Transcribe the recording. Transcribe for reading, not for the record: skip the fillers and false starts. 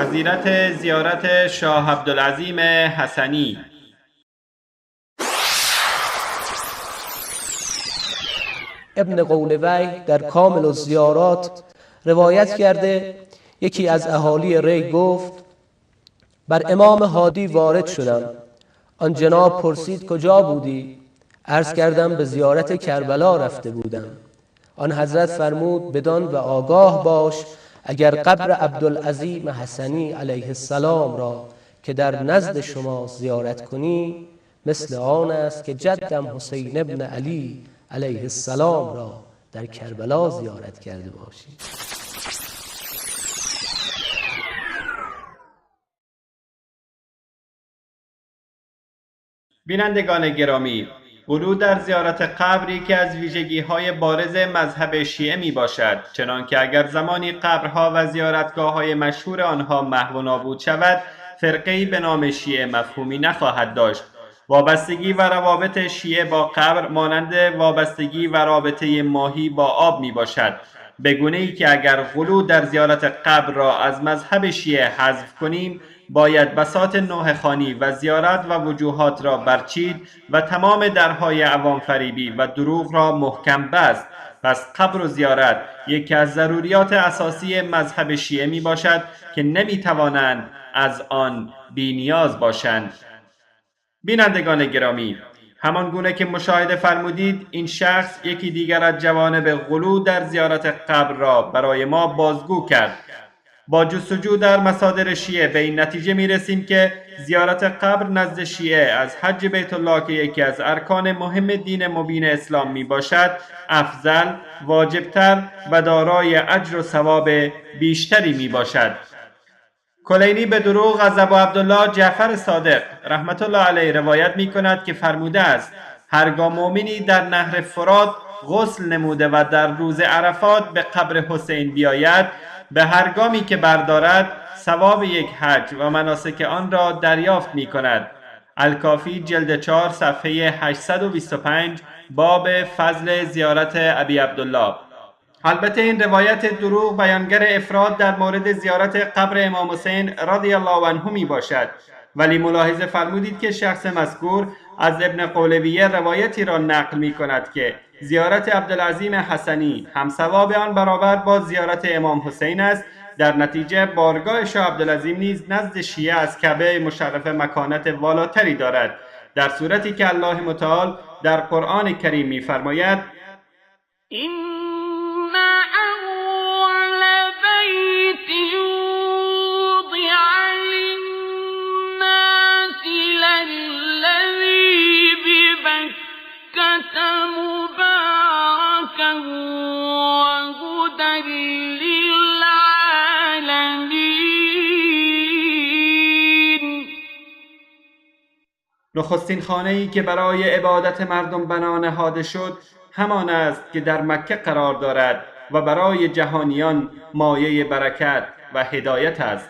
فضیلت زیارت شاه عبدالعظیم حسنی. ابن قولوی در کامل الزیارات روایت کرده یکی از اهالی ری گفت بر امام هادی وارد شدم. آن جناب پرسید کجا بودی؟ عرض کردم به زیارت کربلا رفته بودم. آن حضرت فرمود بدان و آگاه باش اگر قبر عبدالعظیم حسنی علیه السلام را که در نزد شما زیارت کنی مثل آن است که جدم حسین ابن علی علیه السلام را در کربلا زیارت کرده باشی. بینندگان گرامی، غلو در زیارت قبر یکی از ویژگی‌های بارز مذهب شیعه می باشد، چنانکه اگر زمانی قبرها و زیارتگاه‌های مشهور آنها محو و نابود شود، فرقه‌ای به نام شیعه مفهومی نخواهد داشت. وابستگی و روابط شیعه با قبر مانند وابستگی و رابطه ماهی با آب می باشد، به گونه‌ای که اگر غلو در زیارت قبر را از مذهب شیعه حذف کنیم، باید بساط نوحه خوانی و زیارت و وجوهات را برچید و تمام درهای عوام فریبی و دروغ را محکم بست. پس قبر و زیارت یکی از ضروریات اساسی مذهب شیعه می باشد که نمی توانند از آن بی‌نیاز باشند. بینندگان گرامی، همان گونه که مشاهده فرمودید، این شخص یکی دیگر از جوانب غلو در زیارت قبر را برای ما بازگو کرد. با جستجو در مصادر شیعه به این نتیجه می رسیم که زیارت قبر نزد شیعه از حج بیت الله که یکی از ارکان مهم دین مبین اسلام می باشد افضل، واجبتر و دارای اجر و ثواب بیشتری می باشد. کلینی به دروغ از ابو عبدالله جعفر صادق رحمت الله علیه روایت می کند که فرموده است هرگاه مؤمنی در نهر فرات غسل نموده و در روز عرفات به قبر حسین بیاید، به هرگامی که بردارد ثواب یک حج و مناسک آن را دریافت می کند. الکافی جلد 4 صفحه 825 باب فضل زیارت ابی عبدالله. البته این روایت دروغ بیانگر افراد در مورد زیارت قبر امام حسین رضی الله عنه می باشد، ولی ملاحظه فرمودید که شخص مذکور از ابن قولویه روایتی را نقل می کند که زیارت عبدالعظیم حسنی هم ثواب آن برابر با زیارت امام حسین است. در نتیجه بارگاه شاه عبدالعظیم نیز نزد شیعه از کعبه مشرفه مکانت والاتری دارد، در صورتی که الله متعال در قرآن کریم می فرماید نخستین خانه‌ای که برای عبادت مردم بنا نهاده شد همان است که در مکه قرار دارد و برای جهانیان مایه برکت و هدایت است.